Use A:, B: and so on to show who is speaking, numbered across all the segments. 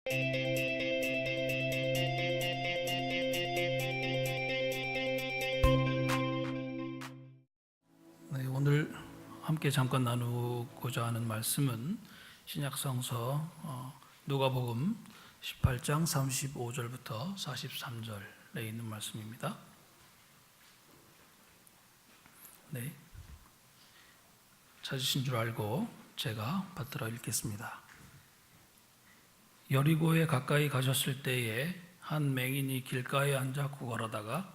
A: 네, 오늘 함께 잠깐 나누고자 하는 말씀은 신약성서 누가복음 18장 35절부터 43절에 있는 말씀입니다. 네, 찾으신 줄 알고 제가 받들어 읽겠습니다. 여리고에 가까이 가셨을 때에 한 맹인이 길가에 앉아 구걸하다가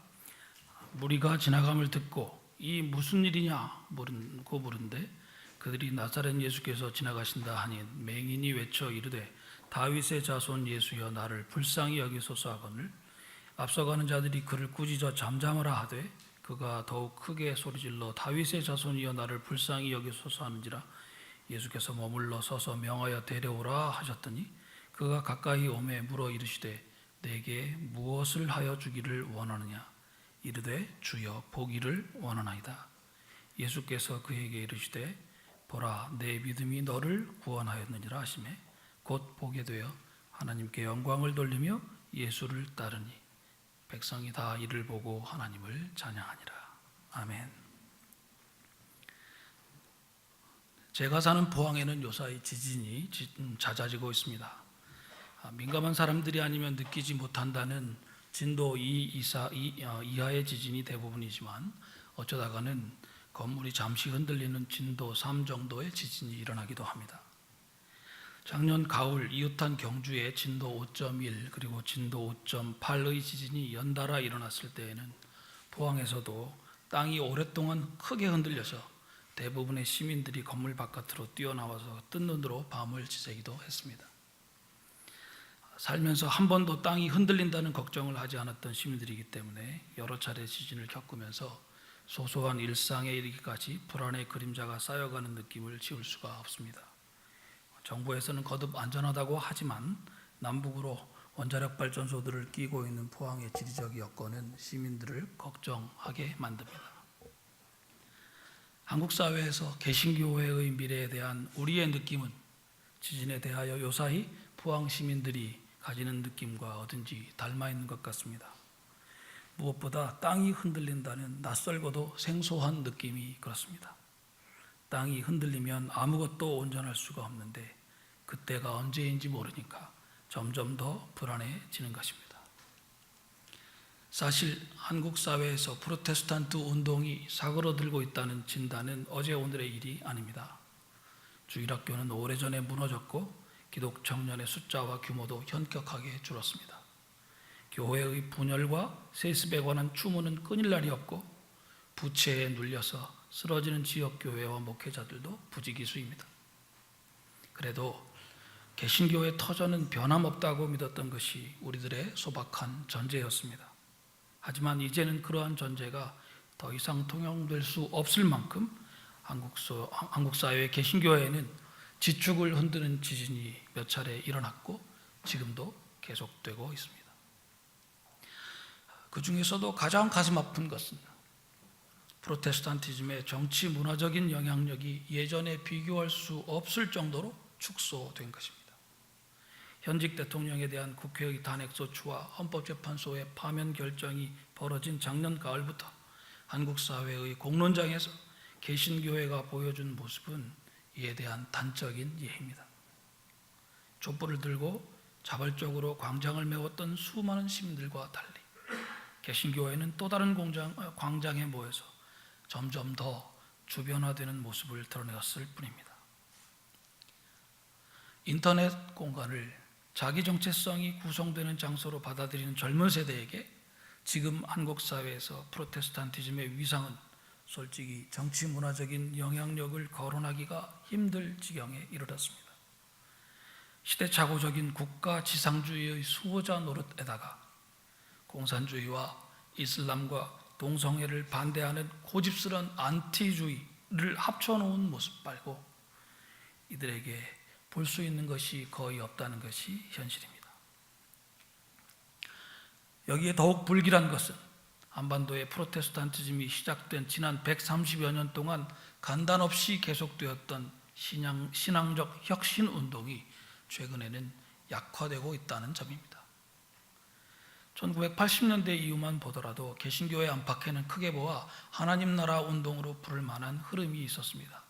A: 무리가 지나감을 듣고 이 무슨 일이냐 물은데 그들이 나사렛 예수께서 지나가신다 하니 맹인이 외쳐 이르되 다윗의 자손 예수여 나를 불쌍히 여기소서 하거늘 앞서가는 자들이 그를 꾸짖어 잠잠하라 하되 그가 더욱 크게 소리질러 다윗의 자손이여 나를 불쌍히 여기소서 하는지라 예수께서 머물러 서서 명하여 데려오라 하셨더니 그가 가까이 오매 물어 이르시되 내게 무엇을 하여 주기를 원하느냐 이르되 주여 보기를 원하나이다. 예수께서 그에게 이르시되 보라 내 믿음이 너를 구원하였느니라 하시매 곧 보게 되어 하나님께 영광을 돌리며 예수를 따르니 백성이 다 이를 보고 하나님을 찬양하니라. 아멘. 제가 사는 포항에는 요사이 지진이 잦아지고 있습니다. 민감한 사람들이 아니면 느끼지 못한다는 진도 2 이하의 지진이 대부분이지만 어쩌다가는 건물이 잠시 흔들리는 진도 3 정도의 지진이 일어나기도 합니다. 작년 가을 이웃한 경주에 진도 5.1 그리고 진도 5.8의 지진이 연달아 일어났을 때에는 포항에서도 땅이 오랫동안 크게 흔들려서 대부분의 시민들이 건물 바깥으로 뛰어나와서 뜬 눈으로 밤을 지새기도 했습니다. 살면서 한 번도 땅이 흔들린다는 걱정을 하지 않았던 시민들이기 때문에 여러 차례 지진을 겪으면서 소소한 일상에 이르기까지 불안의 그림자가 쌓여가는 느낌을 지울 수가 없습니다. 정부에서는 거듭 안전하다고 하지만 남북으로 원자력 발전소들을 끼고 있는 포항의 지리적 여건은 시민들을 걱정하게 만듭니다. 한국 사회에서 개신교회의 미래에 대한 우리의 느낌은 지진에 대하여 요사이 포항 시민들이 가지는 느낌과 어딘지 닮아 있는 것 같습니다. 무엇보다 땅이 흔들린다는 낯설고도 생소한 느낌이 그렇습니다. 땅이 흔들리면 아무것도 온전할 수가 없는데 그때가 언제인지 모르니까 점점 더 불안해지는 것입니다. 사실 한국 사회에서 프로테스탄트 운동이 사그러들고 있다는 진단은 어제 오늘의 일이 아닙니다. 주일학교는 오래전에 무너졌고 기독 청년의 숫자와 규모도 현격하게 줄었습니다. 교회의 분열과 세습에 관한 추모는 끊일 날이 없고 부채에 눌려서 쓰러지는 지역교회와 목회자들도 부지기수입니다. 그래도 개신교의 터전은 변함없다고 믿었던 것이 우리들의 소박한 전제였습니다. 하지만 이제는 그러한 전제가 더 이상 통용될 수 없을 만큼 한국 사회의 개신교회에는 지축을 흔드는 지진이 몇 차례 일어났고 지금도 계속되고 있습니다. 그 중에서도 가장 가슴 아픈 것은 프로테스탄티즘의 정치 문화적인 영향력이 예전에 비교할 수 없을 정도로 축소된 것입니다. 현직 대통령에 대한 국회의 탄핵소추와 헌법재판소의 파면 결정이 벌어진 작년 가을부터 한국 사회의 공론장에서 개신교회가 보여준 모습은 이에 대한 단적인 예입니다. 촛불을 들고 자발적으로 광장을 메웠던 수많은 시민들과 달리 개신교회는 또 다른 광장에 모여서 점점 더 주변화되는 모습을 드러내었을 뿐입니다. 인터넷 공간을 자기 정체성이 구성되는 장소로 받아들이는 젊은 세대에게 지금 한국 사회에서 프로테스탄티즘의 위상은 솔직히 정치 문화적인 영향력을 거론하기가 힘들 지경에 이르렀습니다. 시대착오적인 국가 지상주의의 수호자 노릇에다가 공산주의와 이슬람과 동성애를 반대하는 고집스러운 안티주의를 합쳐놓은 모습 말고 이들에게 볼 수 있는 것이 거의 없다는 것이 현실입니다. 여기에 더욱 불길한 것은 한반도의 프로테스탄티즘이 시작된 지난 130여 년 동안 간단없이 계속되었던 신앙적 혁신운동이 최근에는 약화되고 있다는 점입니다. 1980년대 이후만 보더라도 개신교의 안팎에는 크게 보아 하나님 나라 운동으로 부를 만한 흐름이 있었습니다.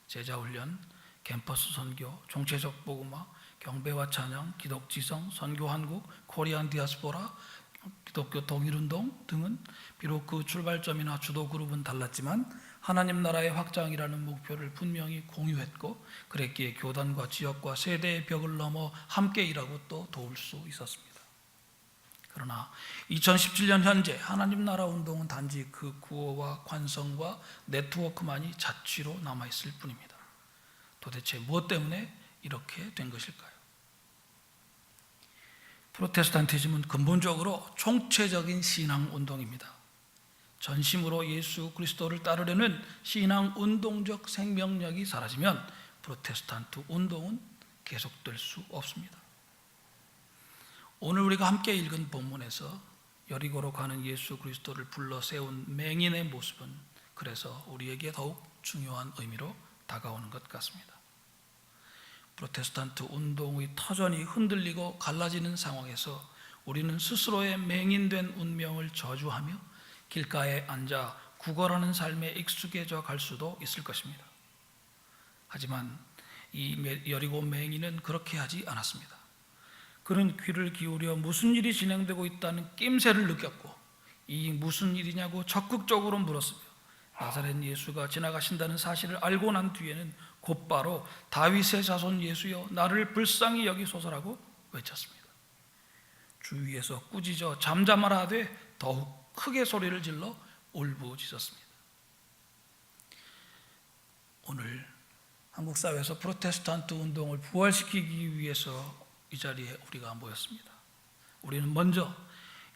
A: 제자훈련, 캠퍼스 선교, 정체적 복음화, 경배와 찬양, 기독지성, 선교 한국, 코리안 디아스포라, 기독교 통일운동 등은 비록 그 출발점이나 주도 그룹은 달랐지만 하나님 나라의 확장이라는 목표를 분명히 공유했고, 그랬기에 교단과 지역과 세대의 벽을 넘어 함께 일하고 또 도울 수 있었습니다. 그러나 2017년 현재 하나님 나라 운동은 단지 그 구호와 관성과 네트워크만이 자취로 남아있을 뿐입니다. 도대체 무엇 때문에 이렇게 된 것일까요? 프로테스탄티즘은 근본적으로 총체적인 신앙 운동입니다. 전심으로 예수 그리스도를 따르려는 신앙 운동적 생명력이 사라지면 프로테스탄트 운동은 계속될 수 없습니다. 오늘 우리가 함께 읽은 본문에서 여리고로 가는 예수 그리스도를 불러 세운 맹인의 모습은 그래서 우리에게 더욱 중요한 의미로 다가오는 것 같습니다. 프로테스탄트 운동의 터전이 흔들리고 갈라지는 상황에서 우리는 스스로의 맹인된 운명을 저주하며 길가에 앉아 구걸하는 삶에 익숙해져 갈 수도 있을 것입니다. 하지만 이 여리고 맹인은 그렇게 하지 않았습니다. 그는 귀를 기울여 무슨 일이 진행되고 있다는 낌새를 느꼈고, 이 무슨 일이냐고 적극적으로 물었으며, 나사렛 예수가 지나가신다는 사실을 알고 난 뒤에는 곧바로 다윗의 자손 예수여 나를 불쌍히 여기소서라고 외쳤습니다. 주위에서 꾸짖어 잠잠하라 하되 더욱 크게 소리를 질러 울부짖었습니다. 오늘 한국 사회에서 프로테스탄트 운동을 부활시키기 위해서 이 자리에 우리가 모였습니다. 우리는 먼저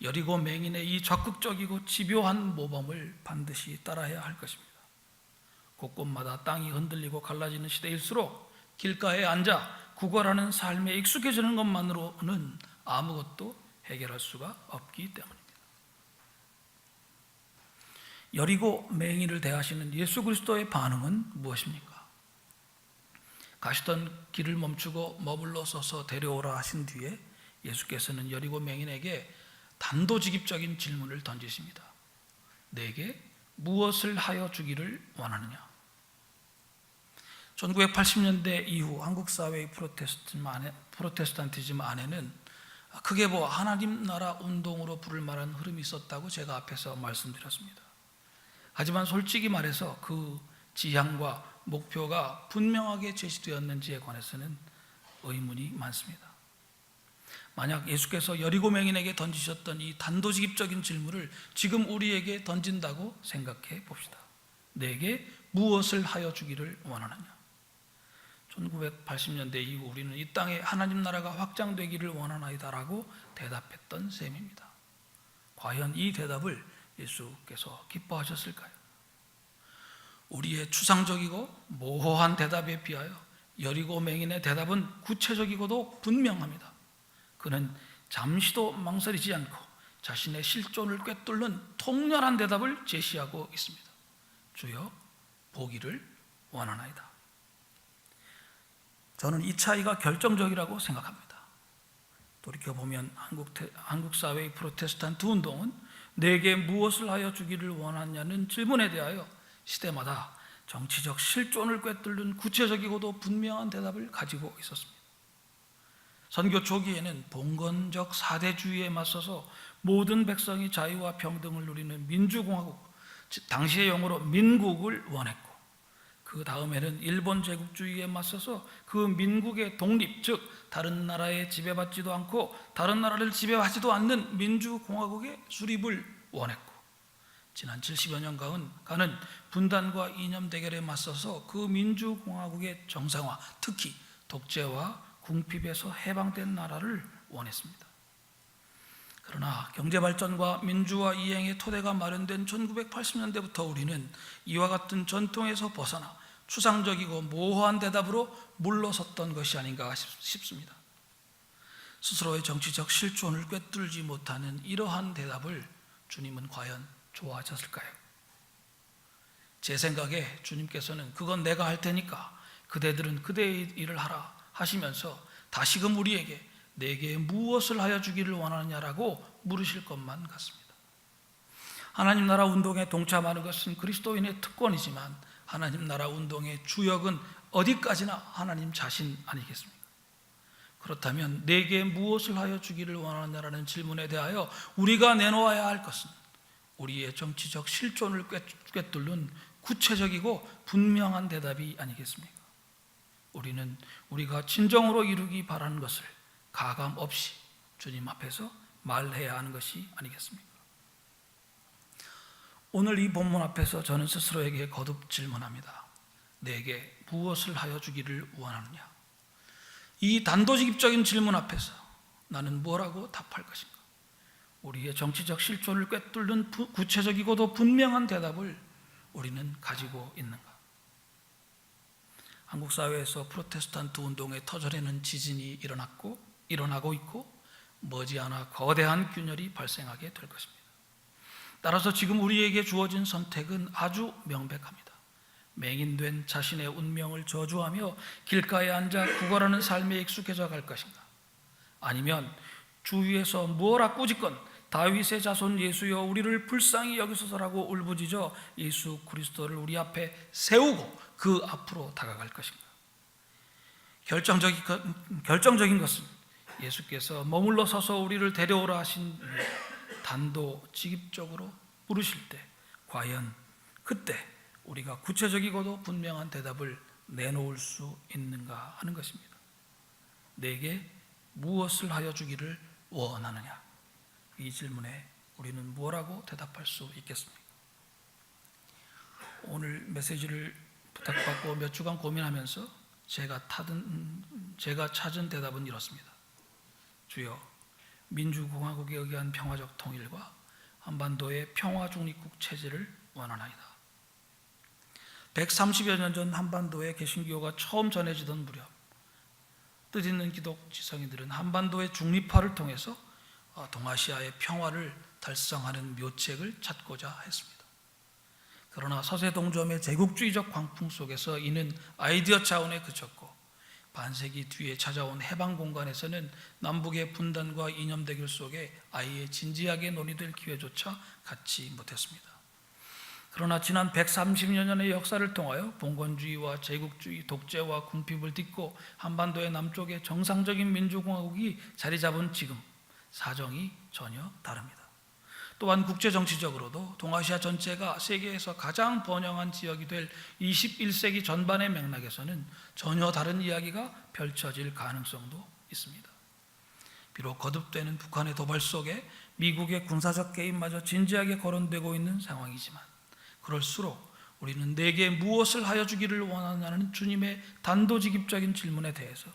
A: 여리고 맹인의 이 적극적이고 집요한 모범을 반드시 따라야 할 것입니다. 곳곳마다 땅이 흔들리고 갈라지는 시대일수록 길가에 앉아 구걸하는 삶에 익숙해지는 것만으로는 아무것도 해결할 수가 없기 때문입니다. 여리고 맹인을 대하시는 예수 그리스도의 반응은 무엇입니까? 가시던 길을 멈추고 머물러 서서 데려오라 하신 뒤에 예수께서는 여리고 맹인에게 단도직입적인 질문을 던지십니다. 내게 무엇을 하여 주기를 원하느냐? 1980년대 이후 한국 사회의 프로테스탄티즘 안에는 크게 보아 하나님 나라 운동으로 부를 만한 흐름이 있었다고 제가 앞에서 말씀드렸습니다. 하지만 솔직히 말해서 그 지향과 목표가 분명하게 제시되었는지에 관해서는 의문이 많습니다. 만약 예수께서 여리고 맹인에게 던지셨던 이 단도직입적인 질문을 지금 우리에게 던진다고 생각해 봅시다. 내게 무엇을 하여 주기를 원하느냐? 1980년대 이후 우리는 이 땅에 하나님 나라가 확장되기를 원하나이다라고 대답했던 셈입니다. 과연 이 대답을 예수께서 기뻐하셨을까요? 우리의 추상적이고 모호한 대답에 비하여 여리고 맹인의 대답은 구체적이고도 분명합니다. 그는 잠시도 망설이지 않고 자신의 실존을 꿰뚫는 통렬한 대답을 제시하고 있습니다. 주여 보기를 원하나이다. 저는 이 차이가 결정적이라고 생각합니다. 돌이켜보면 한국 사회의 프로테스탄트 운동은 내게 무엇을 하여 주기를 원하냐는 질문에 대하여 시대마다 정치적 실존을 꿰뚫는 구체적이고도 분명한 대답을 가지고 있었습니다. 선교 초기에는 봉건적 사대주의에 맞서서 모든 백성이 자유와 평등을 누리는 민주공화국, 당시의 용어로 민국을 원했고, 그 다음에는 일본 제국주의에 맞서서 그 민국의 독립, 즉 다른 나라에 지배받지도 않고 다른 나라를 지배하지도 않는 민주공화국의 수립을 원했고, 지난 70여 년간은 분단과 이념 대결에 맞서서 그 민주공화국의 정상화, 특히 독재와 궁핍에서 해방된 나라를 원했습니다. 그러나 경제발전과 민주화 이행의 토대가 마련된 1980년대부터 우리는 이와 같은 전통에서 벗어나 추상적이고 모호한 대답으로 물러섰던 것이 아닌가 싶습니다. 스스로의 정치적 실존을 꿰뚫지 못하는 이러한 대답을 주님은 과연 좋아하셨을까요? 제 생각에 주님께서는 그건 내가 할 테니까 그대들은 그대의 일을 하라 하시면서 다시금 우리에게 내게 무엇을 하여 주기를 원하느냐라고 물으실 것만 같습니다. 하나님 나라 운동에 동참하는 것은 그리스도인의 특권이지만 하나님 나라 운동의 주역은 어디까지나 하나님 자신 아니겠습니까? 그렇다면 내게 무엇을 하여 주기를 원하느냐라는 질문에 대하여 우리가 내놓아야 할 것은 우리의 정치적 실존을 꿰뚫는 구체적이고 분명한 대답이 아니겠습니까? 우리는 우리가 진정으로 이루기 바라는 것을 가감 없이 주님 앞에서 말해야 하는 것이 아니겠습니까? 오늘 이 본문 앞에서 저는 스스로에게 거듭 질문합니다. 내게 무엇을 하여 주기를 원하느냐? 이 단도직입적인 질문 앞에서 나는 뭐라고 답할 것인가? 우리의 정치적 실존을 꿰뚫는 구체적이고도 분명한 대답을 우리는 가지고 있는가? 한국 사회에서 프로테스탄트 운동의 터전에는 지진이 일어나고 있고 머지않아 거대한 균열이 발생하게 될 것입니다. 따라서 지금 우리에게 주어진 선택은 아주 명백합니다. 맹인된 자신의 운명을 저주하며 길가에 앉아 구걸하는 삶에 익숙해져 갈 것인가? 아니면 주위에서 뭐라 꾸짖건 다윗의 자손 예수여 우리를 불쌍히 여기소서라고 울부짖어 예수 그리스도를 우리 앞에 세우고 그 앞으로 다가갈 것인가? 결정적인 것은 예수께서 머물러 서서 우리를 데려오라 하신 단도직입적으로 부르실 때 과연 그때 우리가 구체적이고도 분명한 대답을 내놓을 수 있는가 하는 것입니다. 내게 무엇을 하여 주기를 원하느냐? 이 질문에 우리는 뭐라고 대답할 수 있겠습니까? 오늘 메시지를 부탁받고 몇 주간 고민하면서 제가 찾은 대답은 이렇습니다. 주여, 민주공화국에 의한 평화적 통일과 한반도의 평화 중립국 체제를 원하나이다. 130여 년 전 한반도에 개신교가 처음 전해지던 무렵 뜻있는 기독 지성인들은 한반도의 중립화를 통해서 동아시아의 평화를 달성하는 묘책을 찾고자 했습니다. 그러나 서세동점의 제국주의적 광풍 속에서 이는 아이디어 차원에 그쳤고 반세기 뒤에 찾아온 해방 공간에서는 남북의 분단과 이념 대결 속에 아예 진지하게 논의될 기회조차 갖지 못했습니다. 그러나 지난 130여 년의 역사를 통하여 봉건주의와 제국주의, 독재와 궁핍을 딛고 한반도의 남쪽에 정상적인 민주공화국이 자리 잡은 지금 사정이 전혀 다릅니다. 또한 국제정치적으로도 동아시아 전체가 세계에서 가장 번영한 지역이 될 21세기 전반의 맥락에서는 전혀 다른 이야기가 펼쳐질 가능성도 있습니다. 비록 거듭되는 북한의 도발 속에 미국의 군사적 개입마저 진지하게 거론되고 있는 상황이지만 그럴수록 우리는 내게 무엇을 하여 주기를 원하느냐는 주님의 단도직입적인 질문에 대해서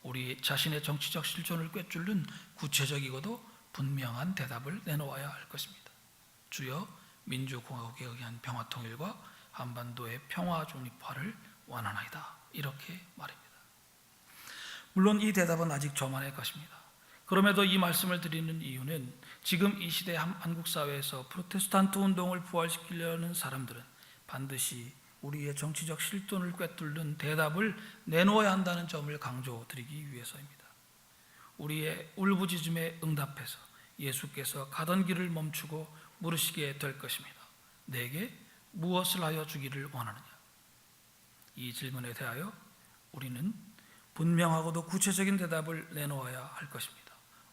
A: 우리 자신의 정치적 실존을 꿰뚫는 구체적이고도 분명한 대답을 내놓아야 할 것입니다. 주여, 민주공화국에 의한 평화통일과 한반도의 평화 중립화를 원하나이다. 이렇게 말입니다. 물론 이 대답은 아직 저만의 것입니다. 그럼에도 이 말씀을 드리는 이유는 지금 이 시대 한국 사회에서 프로테스탄트 운동을 부활시키려는 사람들은 반드시 우리의 정치적 실존을 꿰뚫는 대답을 내놓아야 한다는 점을 강조드리기 위해서입니다. 우리의 울부짖음에 응답해서 예수께서 가던 길을 멈추고 물으시게 될 것입니다. 내게 무엇을 하여 주기를 원하느냐? 이 질문에 대하여 우리는 분명하고도 구체적인 대답을 내놓아야 할 것입니다.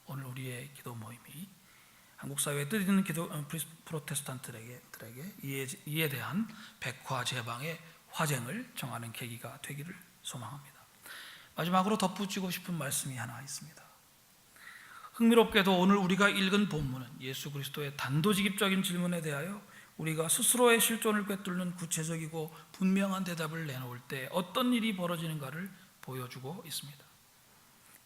A: 오늘 우리의 기도 모임이 한국 사회에 뜻있는 프로테스탄트들에게 이에 대한 백화제방의 화쟁을 정하는 계기가 되기를 소망합니다. 마지막으로 덧붙이고 싶은 말씀이 하나 있습니다. 흥미롭게도 오늘 우리가 읽은 본문은 예수 그리스도의 단도직입적인 질문에 대하여 우리가 스스로의 실존을 꿰뚫는 구체적이고 분명한 대답을 내놓을 때 어떤 일이 벌어지는가를 보여주고 있습니다.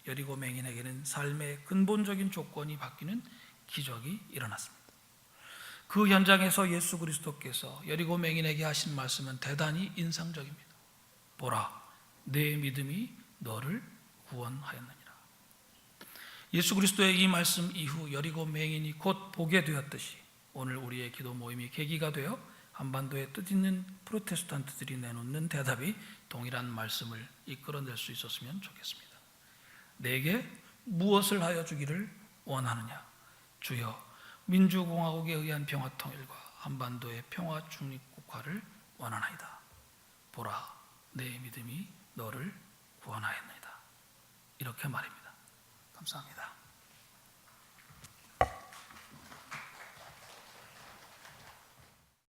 A: 여리고 맹인에게는 삶의 근본적인 조건이 바뀌는 기적이 일어났습니다. 그 현장에서 예수 그리스도께서 여리고 맹인에게 하신 말씀은 대단히 인상적입니다. 보라, 내 믿음이 너를 구원하였느니라. 예수 그리스도의 이 말씀 이후 여리고 맹인이 곧 보게 되었듯이 오늘 우리의 기도 모임이 계기가 되어 한반도에 뜻있는 프로테스탄트들이 내놓는 대답이 동일한 말씀을 이끌어낼 수 있었으면 좋겠습니다. 내게 무엇을 하여 주기를 원하느냐? 주여, 민주공화국에 의한 평화통일과 한반도의 평화 중립국화를 원하나이다. 보라, 내 믿음이 너를 구원하였나이다. 이렇게 말입니다. 감사합니다.